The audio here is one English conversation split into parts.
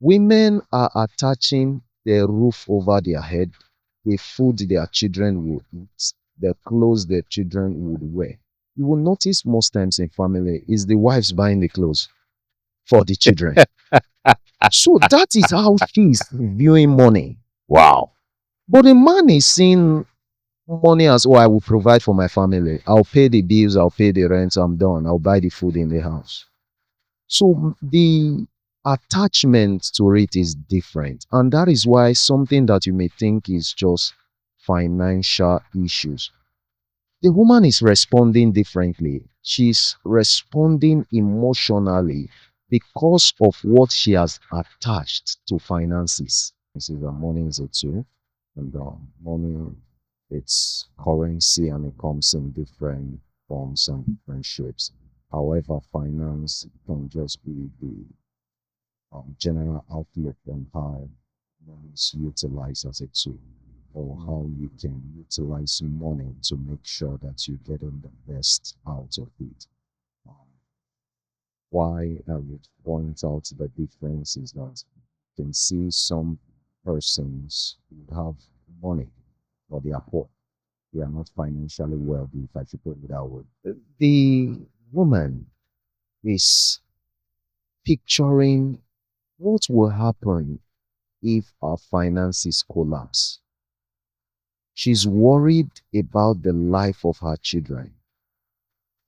Women are attaching the roof over their head, the food their children will eat, the clothes their children would wear. You will notice most times in family is the wives buying the clothes for the children. So that is how she is viewing money. Wow. But the man is seeing money as, oh, I will provide for my family. I'll pay the bills, I'll pay the rent, I'm done. I'll buy the food in the house. So the attachment to it is different. And that is why something that you may think is just financial issues, the woman is responding differently. She's responding emotionally because of what she has attached to finances. This is money is a tool, and money, it's currency, and it comes in different forms and different shapes. However, finance can just be the general outlook on how money is utilized as a tool, or how you can utilize money to make sure that you're getting the best out of it. Um, why I would point out the difference is that you can see some persons would have money, but they are poor. They are not financially wealthy, if I should put it that way. The woman is picturing what will happen if our finances collapse. She's worried about the life of her children.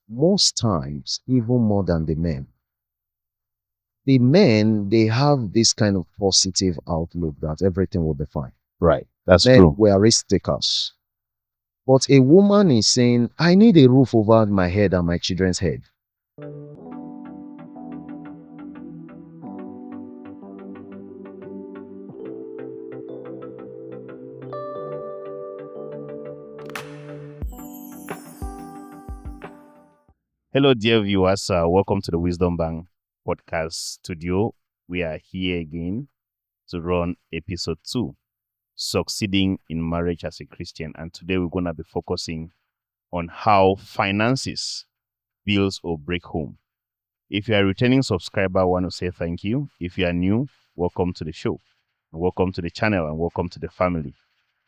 Most times, even more than the men. The men, they have this kind of positive outlook that everything will be fine. Right. That's Men true. were risk takers. But a woman is saying, I need a roof over my head and my children's head. Hello, dear viewers. Welcome to the Wisdom Bank podcast studio. We are here again to run episode 2, Succeeding in Marriage as a Christian. And today we're going to be focusing on how finances builds or break home. If you are a returning subscriber, I want to say thank you. If you are new, welcome to the show. Welcome to the channel and welcome to the family.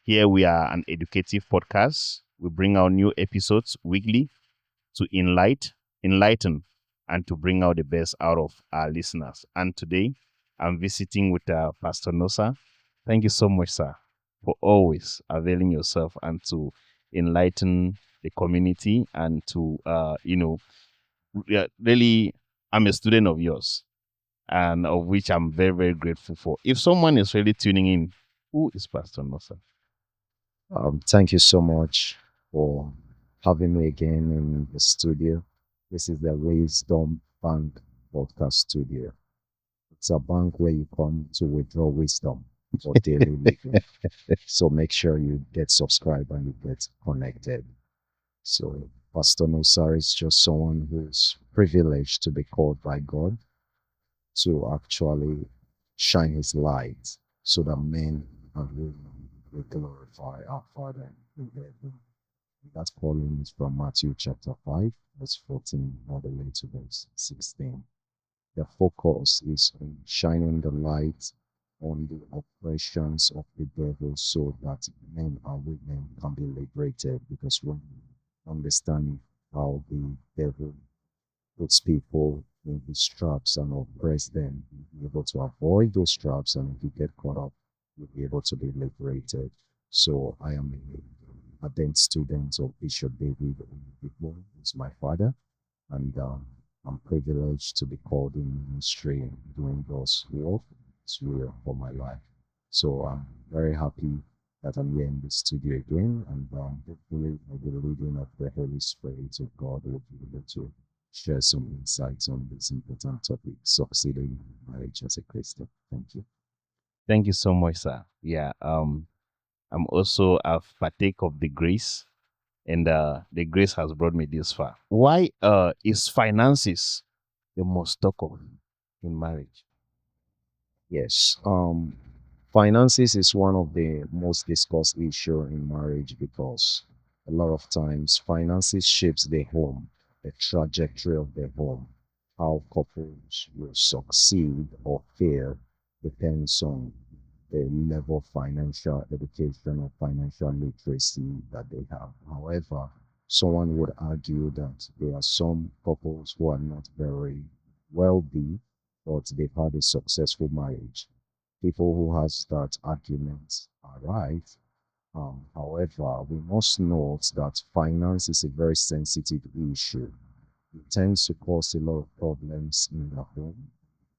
Here we are an educative podcast. We bring out new episodes weekly to enlighten, and to bring out the best out of our listeners. And today, I'm visiting with Pastor Nosa. Thank you so much, sir, for always availing yourself and to enlighten the community and to, really, I'm a student of yours and of which I'm very, very grateful for. If someone is really tuning in, who is Pastor Nosa? Thank you so much for having me again in the studio. This is the Wisdom Bank podcast studio. It's a bank where you come to withdraw wisdom for daily living. So make sure you get subscribed and you get connected. So Pastor Nosar is just someone who's privileged to be called by God to actually shine his light so that men and women will glorify our Father in heaven. That calling is from Matthew chapter 5, verse 14, all the way to verse 16. The focus is on shining the light on the oppressions of the devil so that men and women can be liberated. Because when you understand how the devil puts people in his traps and oppress them, you'll be able to avoid those traps, and if you get caught up, you'll be able to be liberated. So I am a ardent student of Bishop David Oyedepo, who's my father, and I'm privileged to be called in ministry and doing God's work. It's real for my life. So I'm very happy that I'm here in the studio again, and hopefully with the leading of the Holy Spirit of God will be able to share some insights on this important topic, succeeding in marriage as a Christian. Thank you. Thank you so much, sir. Yeah, I'm also a partake of the grace, and the grace has brought me this far. Why is finances the most talk of in marriage? Yes. Finances is one of the most discussed issue in marriage because a lot of times finances shapes the home, the trajectory of the home, how couples will succeed or fail depends on the level of financial education or financial literacy that they have. However, someone would argue that there are some couples who are not very wealthy, but they've had a successful marriage. People who has that argument are right. However, we must note that finance is a very sensitive issue. It tends to cause a lot of problems in the home.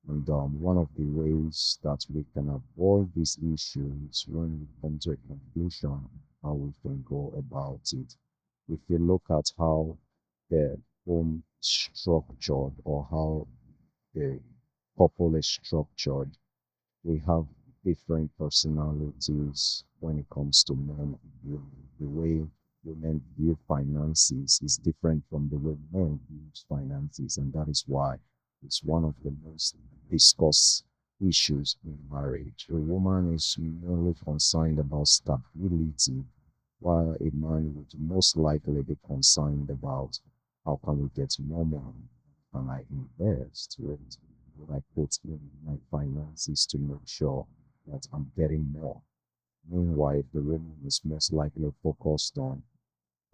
And one of the ways that we can avoid this issue is when we come to a conclusion how we can go about it. If you look at how the home is structured or how the couple is structured, we have different personalities when it comes to men and women. The way women view finances is different from the way men view finances, and that is why it's one of the most discussed issues in marriage. A woman is merely concerned about stability, while a man would most likely be concerned about how can we get more money, can I invest, right? What I put in my finances to make sure that I'm getting more. Meanwhile, the woman is most likely focused on,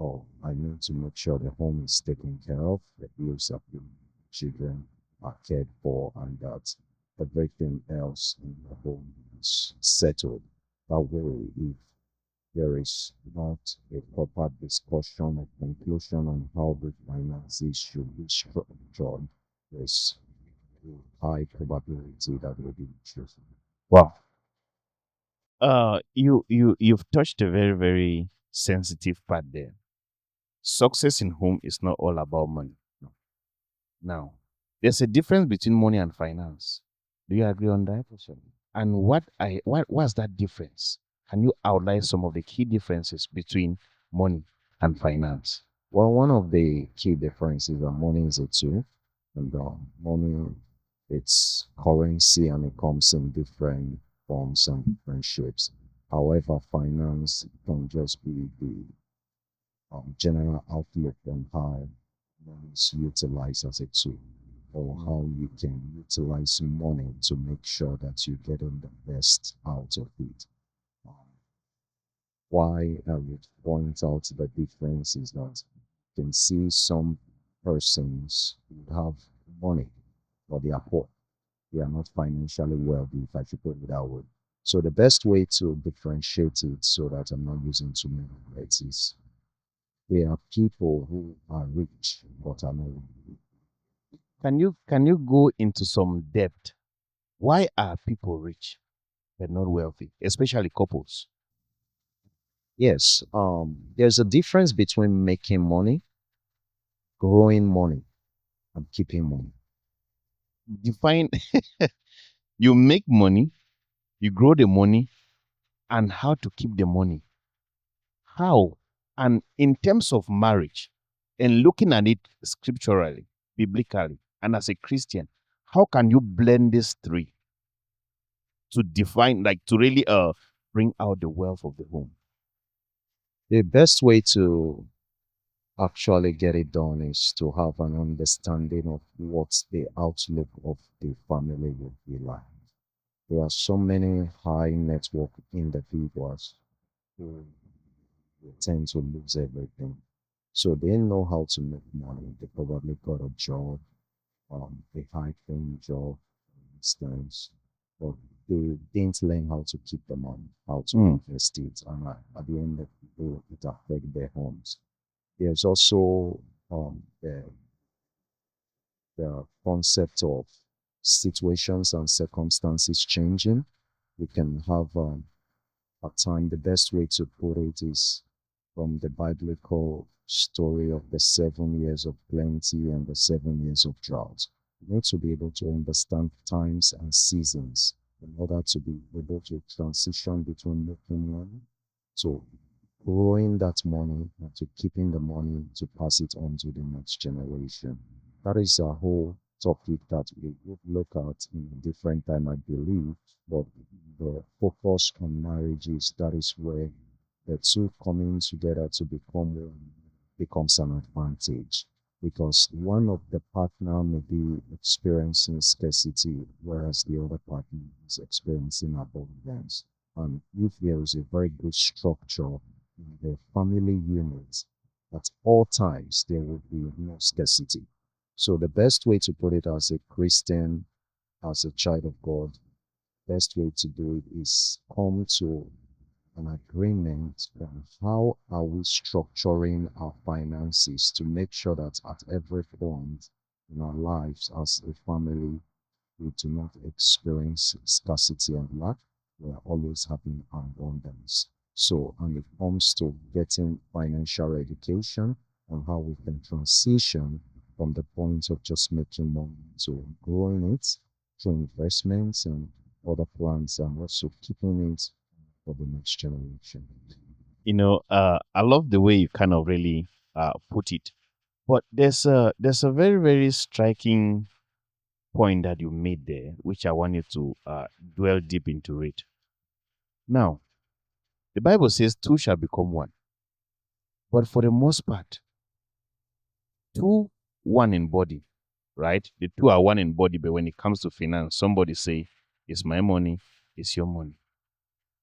oh, I need to make sure the home is taken care of, the bills are paid, children are cared for, and that everything else in the home is settled. That way, if there is not a proper discussion or conclusion on how the finances should be structured, there's a high probability that will be issues. Wow. You've touched a very, very sensitive part there. Success in home is not all about money. Now, there's a difference between money and finance. Do you agree on that? So, And what's that difference? Can you outline some of the key differences between money and finance? well, one of the key differences is that money is a tool, and money it's currency and it comes in different forms and different shapes. However, finance can just be the general outlook on how money is utilized as a tool, or how you can utilize money to make sure that you're getting the best out of it. Um, why I would point out the difference is that you can see some persons who have money, but they are poor. They are not financially wealthy, if I should put it that way. So the best way to differentiate it so that I'm not using too many words is there are people who are rich but are not wealthy. Can you go into some depth? Why are people rich but not wealthy, especially couples? Yes, there's a difference between making money, growing money, and keeping money. Define you make money, you grow the money, and how to keep the money. How? And in terms of marriage, and looking at it scripturally, biblically, and as a Christian, how can you blend these three to define, like to really bring out the wealth of the home? The best way to actually get it done is to have an understanding of what the outlook of the family will be like. There are so many high network individuals who tend to lose everything. So they know how to make money. They probably got a job, a high paying job, for instance, but they didn't learn how to keep the money, how to Mm. invest it, and at the end of the day, it affects their homes. There's also the concept of situations and circumstances changing. We can have a time, the best way to put it is from the biblical story of the 7 years of plenty and the 7 years of drought. We need to be able to understand times and seasons in order to be able to transition between making money to growing that money and to keeping the money to pass it on to the next generation. That is a whole topic that we would look at in a different time, I believe. But the focus on marriages, that is where the two coming together to become one becomes an advantage. because one of the partner may be experiencing scarcity, whereas the other partner is experiencing abundance. And if there is a very good structure in the family unit, at all times there will be no scarcity. So the best way to put it as a Christian, as a child of God, best way to do it is come to an agreement on how are we structuring our finances to make sure that at every point in our lives as a family we do not experience scarcity and lack. We are always having abundance. So, and it comes to getting financial education on how we can transition from the point of just making money to growing it through investments and other plans, and also keeping it for the next generation. I love the way you kind of really put it. But there's a very very striking point that you made there, which I want you to dwell deep into it. Now, the Bible says two shall become one, but for the most part, two one in body, right? The two are one in body, but when it comes to finance, somebody say, "It's my money, it's your money."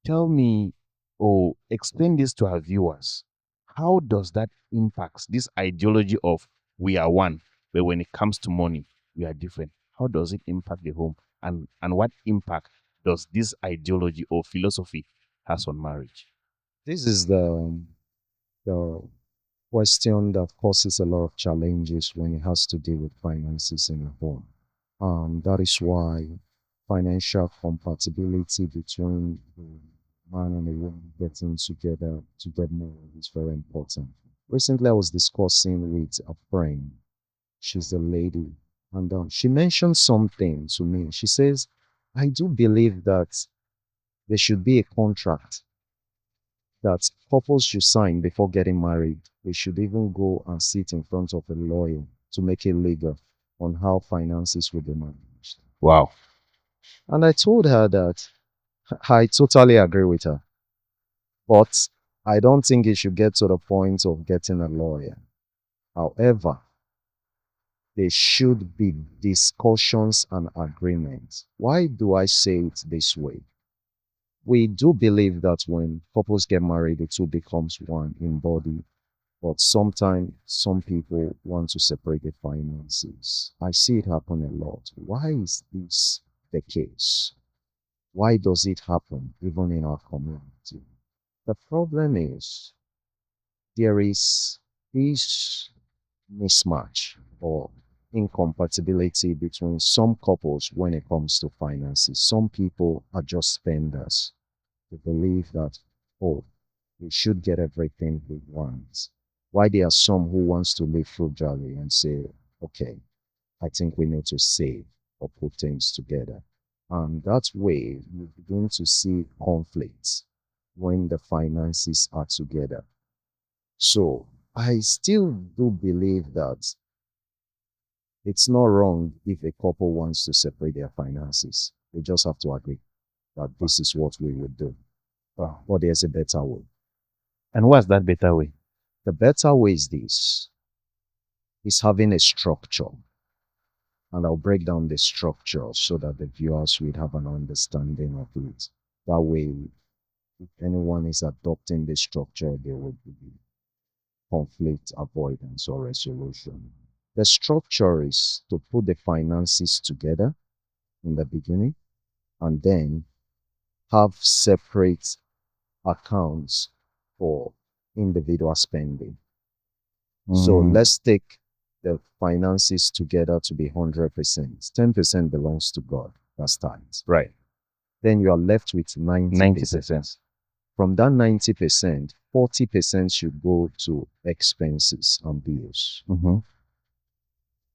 Tell me, or explain this to our viewers. How does that impact this ideology of we are one, but when it comes to money, we are different? How does it impact the home, and what impact does this ideology or philosophy has on marriage? This is the question that causes a lot of challenges when it has to do with finances in a home. That is why financial compatibility between the man and the woman getting together to get married is very important. Recently, I was discussing with a friend. She's a lady, and she mentioned something to me. She says, I do believe that there should be a contract that couples should sign before getting married. They should even go and sit in front of a lawyer to make it legal on how finances will be managed. Wow. And I told her that I totally agree with her, but I don't think it should get to the point of getting a lawyer. However, there should be discussions and agreements. Why do I say it this way? We do believe that when couples get married, the two becomes one in body. But sometimes some people want to separate the finances. I see it happen a lot. Why is this the case? Why does it happen even in our community? The problem is there is this mismatch or incompatibility between some couples when it comes to finances. Some people are just spenders. They believe that, oh, we should get everything we want. Why there are some who wants to live frugally and say, okay, I think we need to save or put things together. And that way you begin to see conflicts when the finances are together. So I still do believe that it's not wrong if a couple wants to separate their finances. They just have to agree that this is what we would do. But there's a better way. And what's that better way? The better way is this, is having a structure. And I'll break down the structure so that the viewers will have an understanding of it. That way, if anyone is adopting the structure, there will be conflict avoidance or resolution. The structure is to put the finances together in the beginning and then have separate accounts for individual spending. So let's take the finances together to be 100%. 10% belongs to God. That's tithes. Right. Then you are left with 90%. 90%. From that 90%, 40% should go to expenses and bills. Mm-hmm.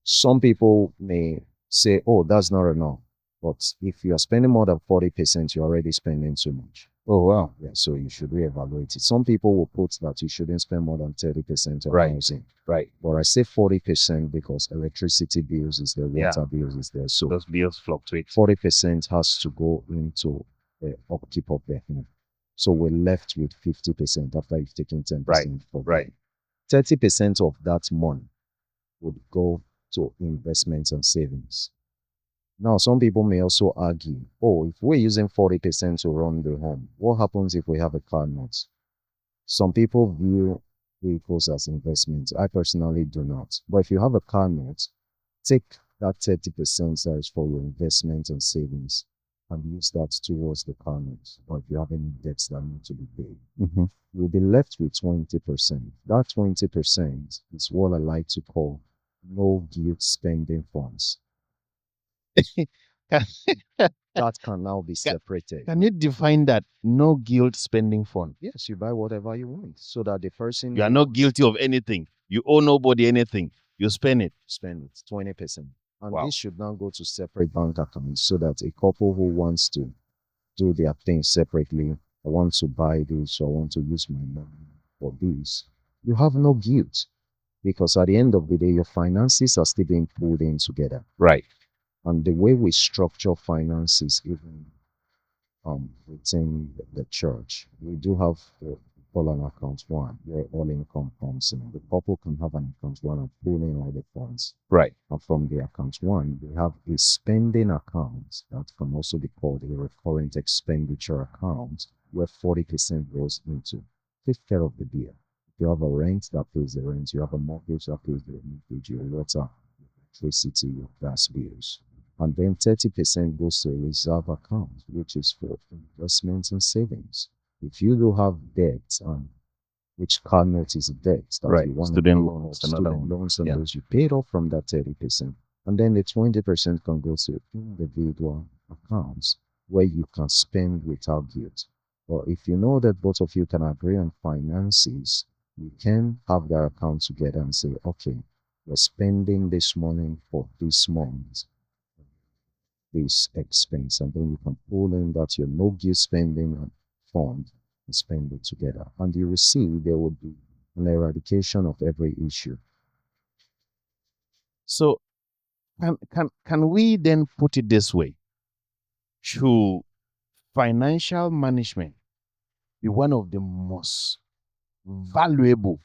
Some people may say, oh, that's not enough. But if you are spending more than 40%, you're already spending too much. Oh, wow. Yeah, so you should reevaluate it. Some people will put that you shouldn't spend more than 30% of Right. housing. Right. But I say 40% because electricity bills is there, Yeah. water bills is there. So Those bills fluctuate. 40% has to go into the upkeep of the home. So we're left with 50% after you've taken 10% Right. for Right. 30% of that money would go to investments and savings. Now, some people may also argue, oh, if we're using 40% to run the home, what happens if we have a car note? Some people view vehicles as investments. I personally do not. But if you have a car note, take that 30% that is for your investment and savings and use that towards the car note. Or if you have any debts that need to be paid, you'll be left with 20%. That 20% is what I like to call no guilt spending funds. Can, That can now be can, separated. can you define that no guilt spending fund? Yes, you buy whatever you want so that the person You are who not wants guilty of anything. You owe nobody anything. You spend it. to spend it, 20%. And Wow. this should now go to separate bank accounts so that a couple who wants to do their things separately, I want to buy this or I want to use my money for this, you have no guilt because at the end of the day, your finances are still being pulled in together. Right. And the way we structure finances, even within the church. We do have what we call an account one, where all income comes in. The couple can have an account one and pull in all the funds. Right. And from the account one, we have a spending account that can also be called a recurrent expenditure account, where 40% goes into take care of the bill. If you have a rent, that pays the rent. You have a mortgage, that pays the mortgage, your water, electricity, your gas bills. And then 30% goes to a reserve account, which is for investments and savings. If you do have debt, which car note is debt that Right. you want Student to pay loans, off, another student one. loans and Yeah. those you paid off from that 30%. And then the 20% can go to individual accounts where you can spend without guilt. Or if you know that both of you can agree on finances, you can have their account together and say, okay, we're spending this money for this month, this expense, and then you can pull in that your no guilt spending fund and spend it together. And you will see there will be an eradication of every issue. So can we then put it this way? Should financial management be one of the most valuable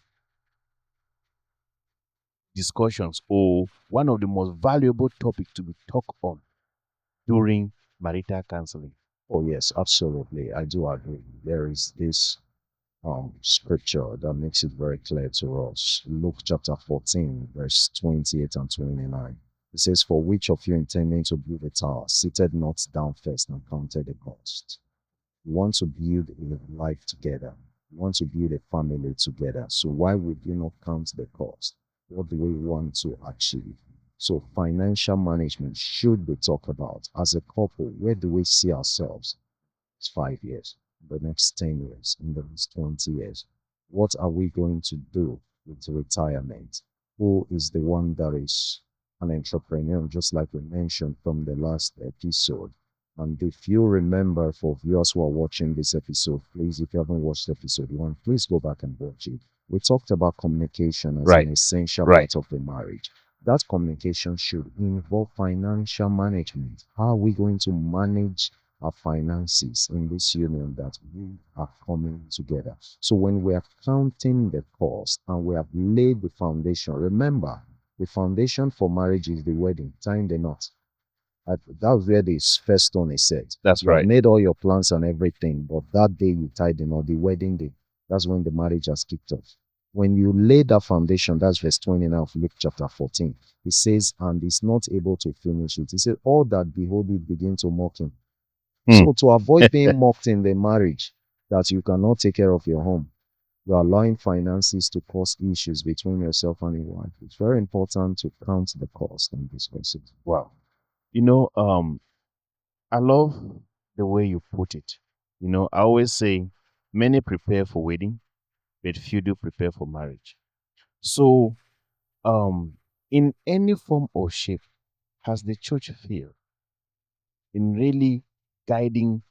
discussions or one of the most valuable topics to be talked on during marital counseling? Oh yes, absolutely. I do agree. There is this scripture that makes it very clear to us. Luke chapter 14, verse 28 and 29. It says, for which of you intending to build a tower, seated not down first and counted the cost. You want to build a life together. You want to build a family together. So why would you not count the cost? What do we want to achieve? So financial management should be talked about. As a couple, where do we see ourselves? It's 5 years, the next 10 years, in the next 20 years. What are we going to do with retirement? Who is the one that is an entrepreneur, just like we mentioned from the last episode? And if you remember, for viewers who are watching this episode, please, if you haven't watched episode one, please go back and watch it. We talked about communication as Right. an essential Right. part of the marriage. That communication should involve financial management. How are we going to manage our finances in this union that we are coming together? So when we are counting the cost and we have laid the foundation, remember, the foundation for marriage is the wedding, tying the knot. That's where the first stone is set. That's You have right. made all your plans and everything, but that day you tied the knot, the wedding day, that's when the marriage has kicked off. When you lay that foundation, that's verse 29 of Luke chapter 14. It says, and is not able to finish it. He said, all that behold it begin to mock him. So to avoid being mocked in the marriage, that you cannot take care of your home, you are allowing finances to cause issues between yourself and your wife. It's very important to count the cost and discuss it. Wow. You know, I love the way you put it. You know, I always say many prepare for wedding, but few do prepare for marriage. So, in any form or shape, has the church failed in really guiding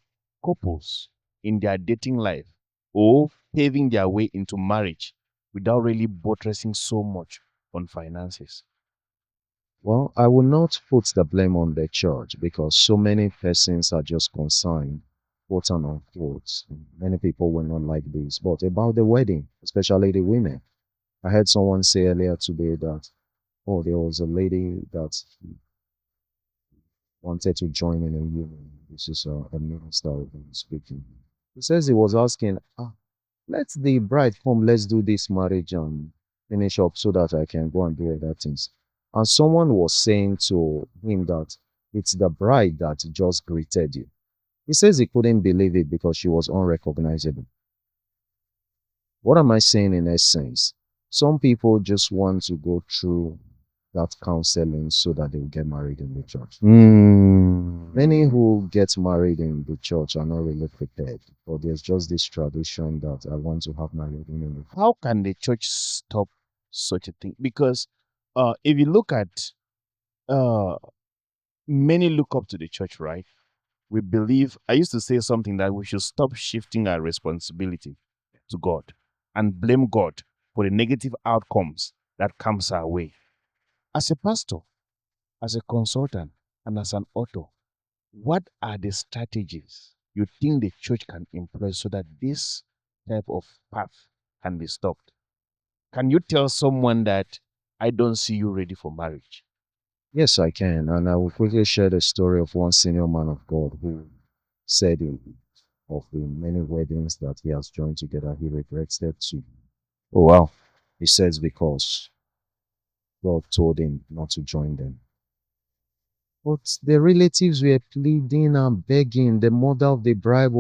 couples in their dating life or paving their way into marriage without really buttressing so much on finances? Well, I will not put the blame on the church because so many persons are just concerned, quote and unquote. Many people will not like this, but about the wedding, especially the women. I heard someone say earlier today that, Oh, there was a lady that wanted to join in a union. This is a minister who was speaking. He says he was asking, let the bride come, let's do this marriage and finish up so that I can go and do other things. And someone was saying to him that it's the bride that just greeted you. He says he couldn't believe it because she was unrecognizable. What am I saying in essence? Some people just want to go through that counseling so that they will get married in the church. Many who get married in the church are not really prepared, but there's just this tradition that I want to have my wedding in the How can the church stop such a thing? Because if you look at uh, many look up to the church, right? We believe, I used to say something that we should stop shifting our responsibility to God and blame God for the negative outcomes that comes our way. As a pastor, as a consultant, and as an author, what are the strategies you think the church can employ so that this type of path can be stopped? Can you tell someone that I don't see you ready for marriage? Yes, I can. And I will quickly share the story of one senior man of God who said of the many weddings that he has joined together, he regretted two. Oh, wow. He says because God told him not to join them. But the relatives were pleading and begging. The mother of the bride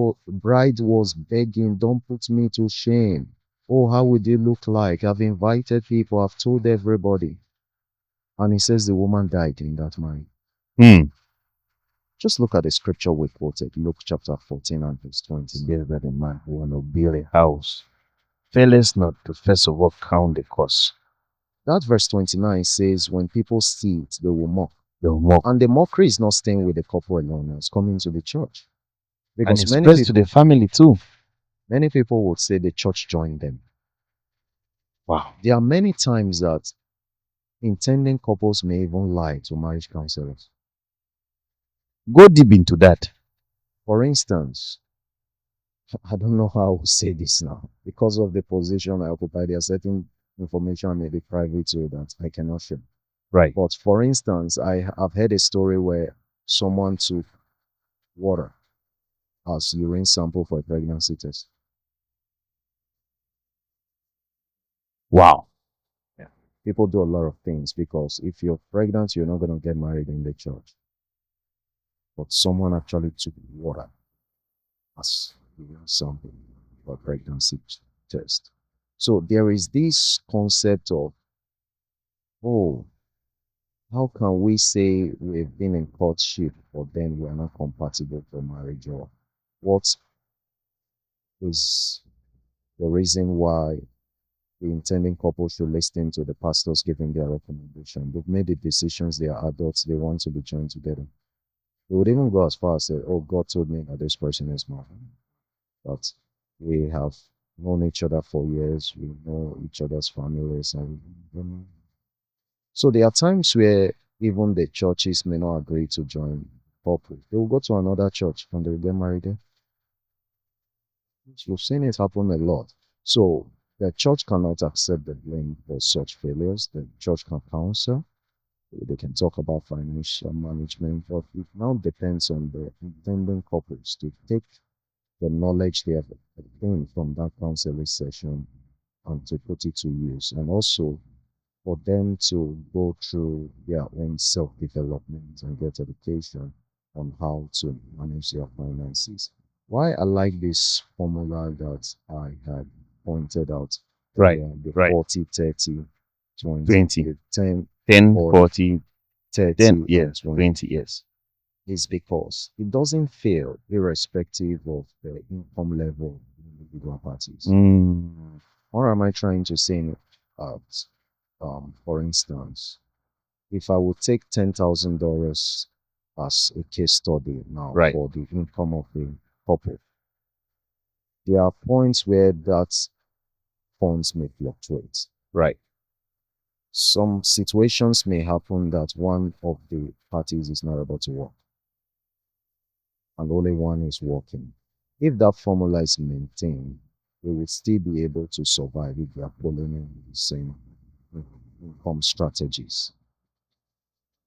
was begging, don't put me to shame. Oh, how would it look like? I've invited people, I've told everybody. And he says the woman died in that marriage. Just look at the scripture we quoted, Luke chapter 14 and verse 20. Better that a man who want to build a house faileth not to first of all count the cost. That verse 29 says, when people see it, they will mock. They will mock. And the mockery is not staying with the couple alone, it's coming to the church. And Because it's spread to the family too. many people would say the church joined them. Wow. There are many times that intending couples may even lie to marriage counselors. Go deep into that. For instance, I don't know how I will say this now. Because of the position I occupy, there are certain information may be private so that I cannot share. Right. But for instance, I've heard a story where someone took water as urine sample for a pregnancy test. Wow. Yeah. People do a lot of things because if you're pregnant, you're not going to get married in the church. But someone actually took water as urine sample for a pregnancy test. So there is this concept of, oh, how can we say we've been in courtship, but then we're not compatible for marriage? Or what is the reason why the intending couple should listen to the pastors giving their recommendation? They've made the decisions, they are adults, they want to be joined together. They would even go as far as say, oh, God told me that this person is mine. But we have known each other for years, we know each other's families, and so there are times where even the churches may not agree to join couple. They will go to another church and they will get married there. We've seen it happen a lot. So the church cannot accept the blame for such failures. The church can counsel. They can talk about financial management, but it now depends on the intending couples to take the knowledge they have obtained from that counseling session and to put it to use. And also for them to go through their own self-development and get education on how to manage their finances. Why I like this formula that I had pointed out, Right, the right. 40, 30, 20, 20. the 10, 10, 40, 40, 30, 10, yes, and 20, 20, yes. is because it doesn't fail irrespective of the income level of individual parties. What am I trying to say? For instance, if I would take $10,000 as a case study now Right. for the income of the couple, there are points where that funds may fluctuate. Right. Some situations may happen that one of the parties is not able to work and only one is working. If that formula is maintained, they will still be able to survive if they are following the same income strategies.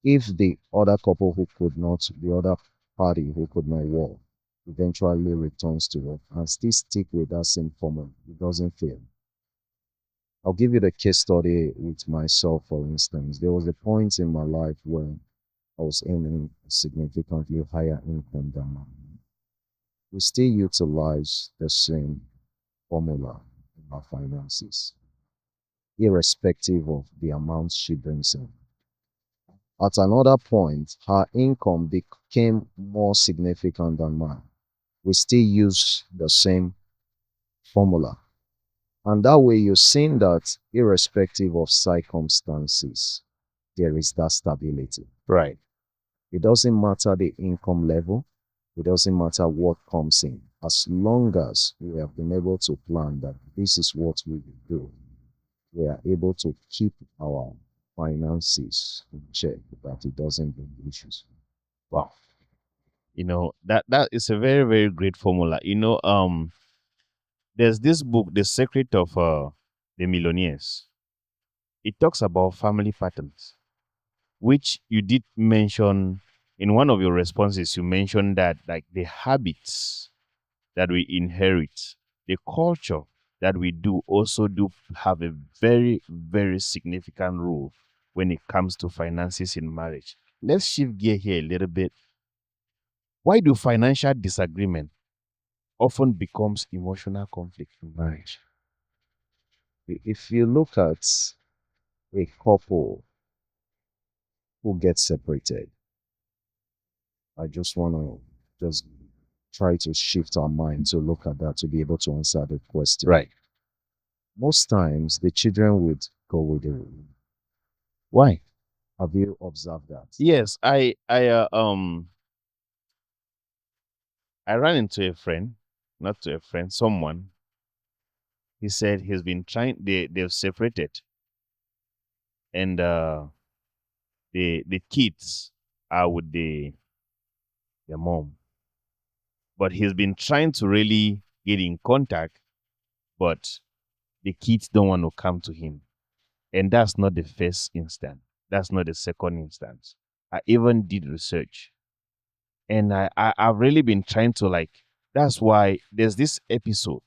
If the other couple who could not, the other party who could not work, eventually returns to work and still stick with that same formula, it doesn't fail. I'll give you the case study with myself, for instance. There was a point in my life where I was earning a significantly higher income than mine. We still utilize the same formula in our finances, irrespective of the amount she brings in. At another point, her income became more significant than mine. We still use the same formula. And that way, you're seeing that irrespective of circumstances, there is that stability. Right. It doesn't matter the income level, it doesn't matter what comes in. As long as we have been able to plan that this is what we will do, we are able to keep our finances in check, that it doesn't bring issues. Wow. That is a very, very great formula. There's this book, The Secret of the Millionaires. It talks about family patterns, which you did mention in one of your responses. You mentioned that like the habits that we inherit, the culture that we do also do have a very, very significant role when it comes to finances in marriage. Let's shift gear here a little bit. Why do financial disagreement often becomes emotional conflict in marriage? If you look at a couple who gets separated, I just want to just try to shift our mind to look at that to be able to answer the question. Right. Most times, the children would go with the rule. Why? Have you observed that? Yes, I ran into a friend, not to a friend, someone. He said he's been trying. They've separated, and the kids are with their mom. But he's been trying to really get in contact, but the kids don't want to come to him. And that's not the first instance. That's not the second instance. I even did research. And I've really been trying to like, that's why there's this episode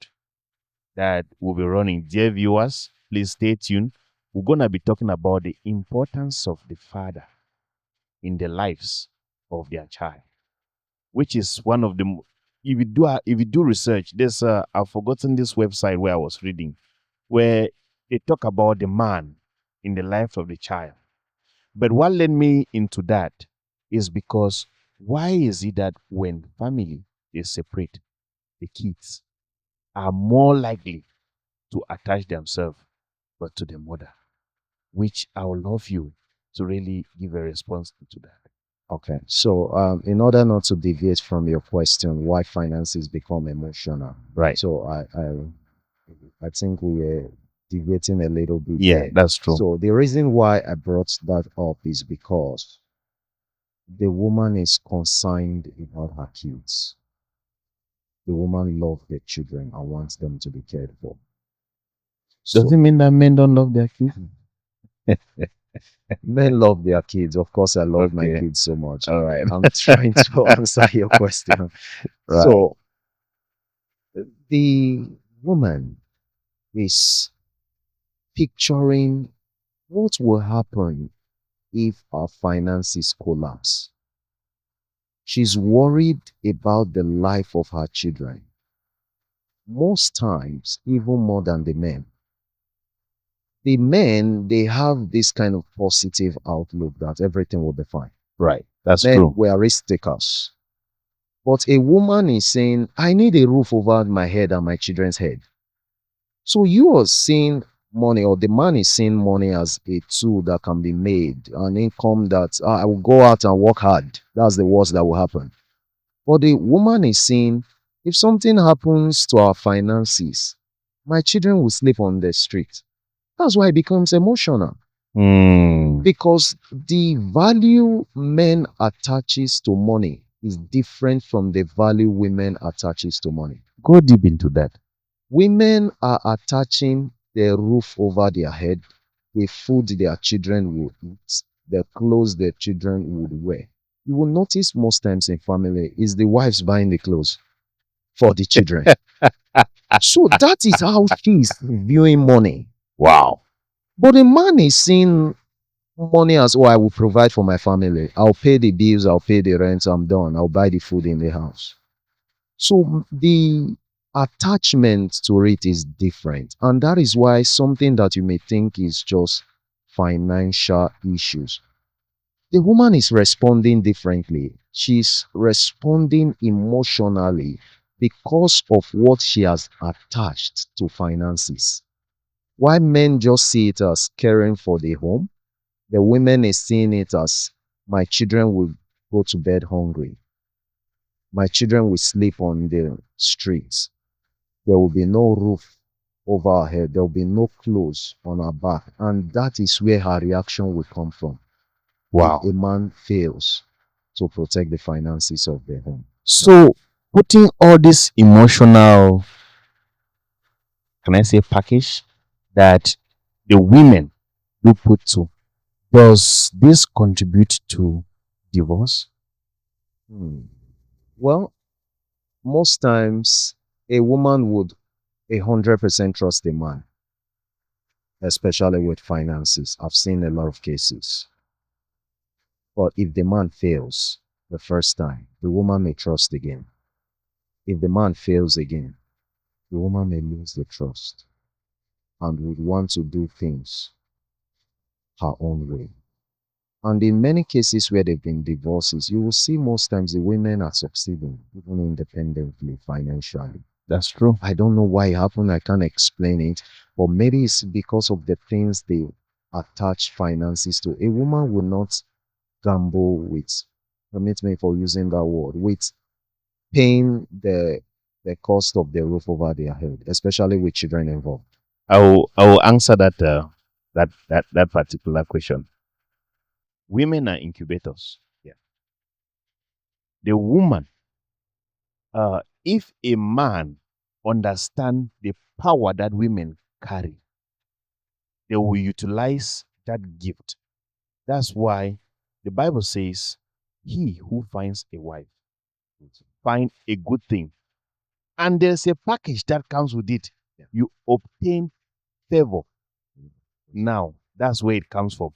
that will be running. Dear viewers, please stay tuned. We're going to be talking about the importance of the father in the lives of their child, which is one of the if you do research, there's I've forgotten this website where I was reading, where they talk about the man in the life of the child. But what led me into that is because why is it that when family is separate, the kids are more likely to attach themselves but to the mother, which I would love you to really give a response to that. Okay. So, in order not to deviate from your question, why finances become emotional? Right. So, I think we are deviating a little bit. Yeah, there. that's true. So, the reason why I brought that up is because the woman is concerned about her kids. The woman loves their children and wants them to be cared for. Does it mean that men don't love their kids? Men love their kids. Of course, I love my Okay. kids so much. All right. I'm trying to answer your question. Right. So, the woman is picturing what will happen if our finances collapse. She's worried about the life of her children. Most times, even more than the men. The men, they have this kind of positive outlook that everything will be fine. Right. That's Men true. were risk takers. But a woman is saying, I need a roof over my head and my children's head. So you are seeing money, or the man is seeing money as a tool that can be made, an income that I will go out and work hard. That's the worst that will happen. But the woman is saying, if something happens to our finances, my children will sleep on the street. That's why it becomes emotional. Because the value men attaches to money is different from the value women attaches to money. Go deep into that. Women are attaching the roof over their head, the food their children will eat, the clothes the children would wear. You will notice most times in family is the wives buying the clothes for the children. So that is how she's viewing money. Wow. But the man is seeing money as, oh, I will provide for my family. I'll pay the bills, I'll pay the rent, I'm done. I'll buy the food in the house. So the attachment to it is different. And that is why something that you may think is just financial issues, the woman is responding differently. She's responding emotionally because of what she has attached to finances. Why men just see it as caring for the home, the women is seeing it as, my children will go to bed hungry. My children will sleep on the streets. There will be no roof over our head. There will be no clothes on our back. And that is where her reaction will come from. Wow. If a man fails to protect the finances of the home. So putting all this emotional, can I say, package that the women do put to, does this contribute to divorce? Hmm. Well, most times a woman would 100% trust a man, especially with finances. I've seen a lot of cases. But if the man fails the first time, the woman may trust again. If the man fails again, the woman may lose the trust and would want to do things her own way. And in many cases where there have been divorces, you will see most times the women are succeeding, even independently, financially. That's true. I don't know why it happened. I can't explain it. But maybe it's because of the things they attach finances to. A woman will not gamble with, permit me for using that word, with paying the cost of the roof over their head, especially with children involved. I will answer that particular question. Women are incubators. Yeah. The woman, if a man understand the power that women carry, they will utilize that gift. That's why the Bible says, "He who finds a wife find a good thing," and there's a package that comes with it. Yeah. You obtain favor. Now, that's where it comes from.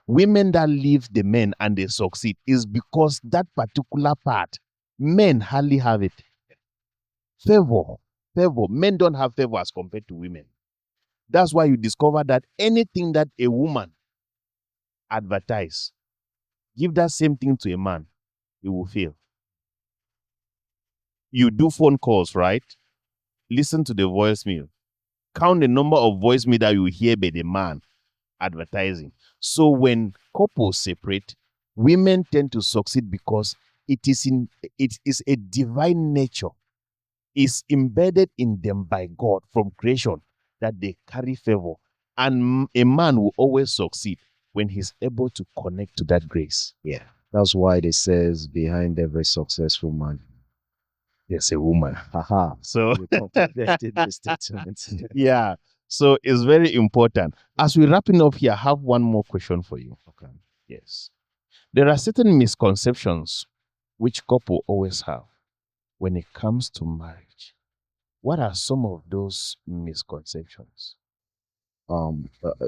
Women that leave the men and they succeed is because that particular part, men hardly have it. Favor. Favor. Men don't have favor as compared to women. That's why you discover that anything that a woman advertise, give that same thing to a man, he will fail. You do phone calls, right? Listen to the voicemail. Count the number of voicemail that you hear by the man advertising. So when couples separate, women tend to succeed because it is a divine nature. Is embedded in them by God from creation that they carry favor. And a man will always succeed when he's able to connect to that grace. Yeah. That's why it says behind every successful man, There's a woman. haha. So You contradicted the statement. yeah. So it's very important. As we're wrapping up here, I have one more question for you. Okay. Yes. There are certain misconceptions which couple always have when it comes to marriage. What are some of those misconceptions?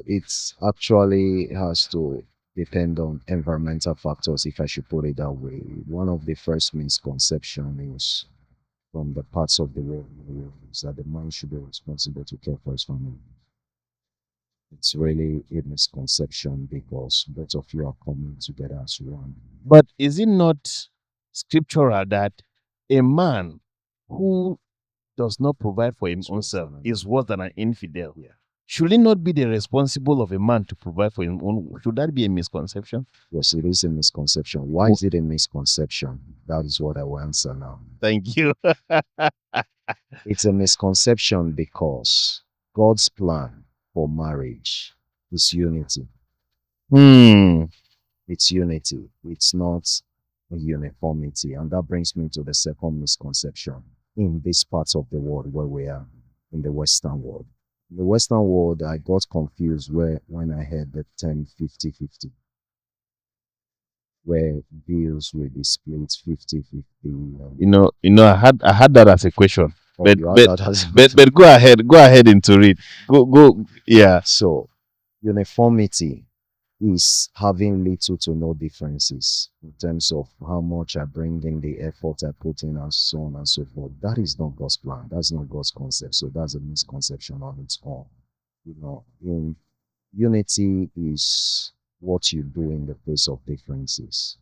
It's actually has to depend on environmental factors, if I should put it that way. One of the first misconception is from the parts of the world is that the man should be responsible to care for his family. It's really a misconception because both of you are coming together as one. But is it not scriptural that a man who does not provide for his own self is worse than an infidel? Yeah. Should it not be the responsible of a man to provide for his own? Should that be a misconception? Yes, it is a misconception. Why is it a misconception? That is what I will answer now. Thank you. It's a misconception because God's plan for marriage is unity. Hmm. It's unity. It's not a uniformity. And that brings me to the second misconception in these parts of the world where we are in the Western world. In the Western world, I got confused when I heard the term 50-50. where bills will be split 50-50. I had that as a question, Oh, but you had but that as but go ahead into it. Go. Yeah. so uniformity is having little to no differences in terms of how much I bring in, the effort I put in, and so on and so forth. That is not God's plan. That's not God's concept. So that's a misconception on its own. In unity is what you do in the face of differences.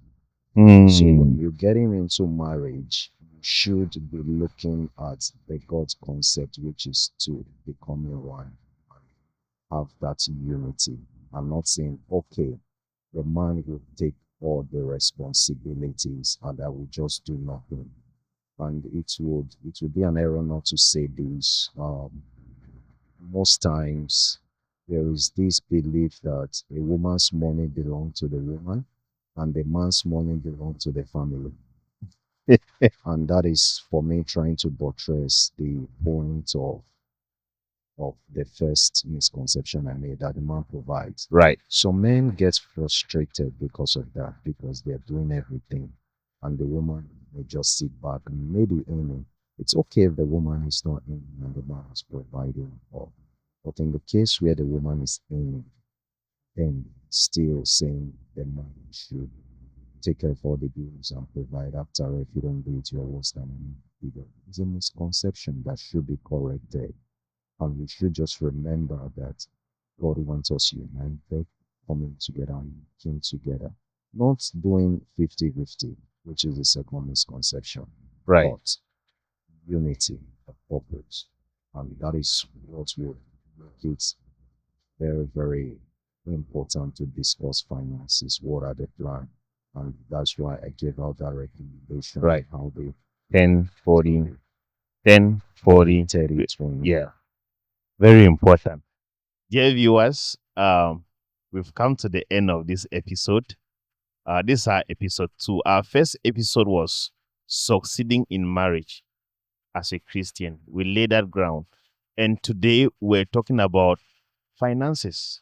So when you're getting into marriage, you should be looking at the God's concept, which is to becoming one and have that unity. I'm not saying, okay, the man will take all the responsibilities and I will just do nothing. And it would be an error not to say this. Most times there is this belief that a woman's money belongs to the woman and the man's money belongs to the family. And that is for me trying to buttress the point of the first misconception I made, that the man provides. Right. So men get frustrated because of that, because they're doing everything and the woman may just sit back and maybe earning. It's okay if the woman is not earning and the man is providing. But in the case where the woman is earning, then still saying the man should take care of all the bills and provide. After, if you don't do it, you're worse than an individual. It's a misconception that should be corrected. And we should just remember that God wants us united, coming together and working together. Not doing 50-50, which is the second misconception. Right. But unity of purpose. And that is what will make it very, very important to discuss finances. What are the plan? And that's why I gave out that recommendation. Right. How they 10, 40, 10, 40. 30, 20. Yeah. Very important. Dear viewers, we've come to the end of this episode. This is our episode 2. Our first episode was succeeding in marriage as a Christian. We laid that ground. And today we're talking about finances.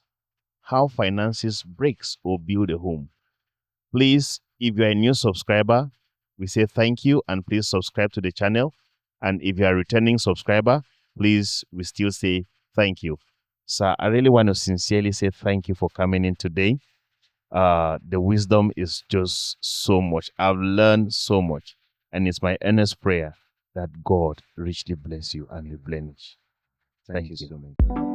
How finances breaks or build a home. Please, if you're a new subscriber, we say thank you and please subscribe to the channel. And if you're a returning subscriber, please, we still say thank you. Sir, I really want to sincerely say thank you for coming in today. The wisdom is just so much. I've learned so much. And it's my earnest prayer that God richly bless you and replenish. Thank you so much.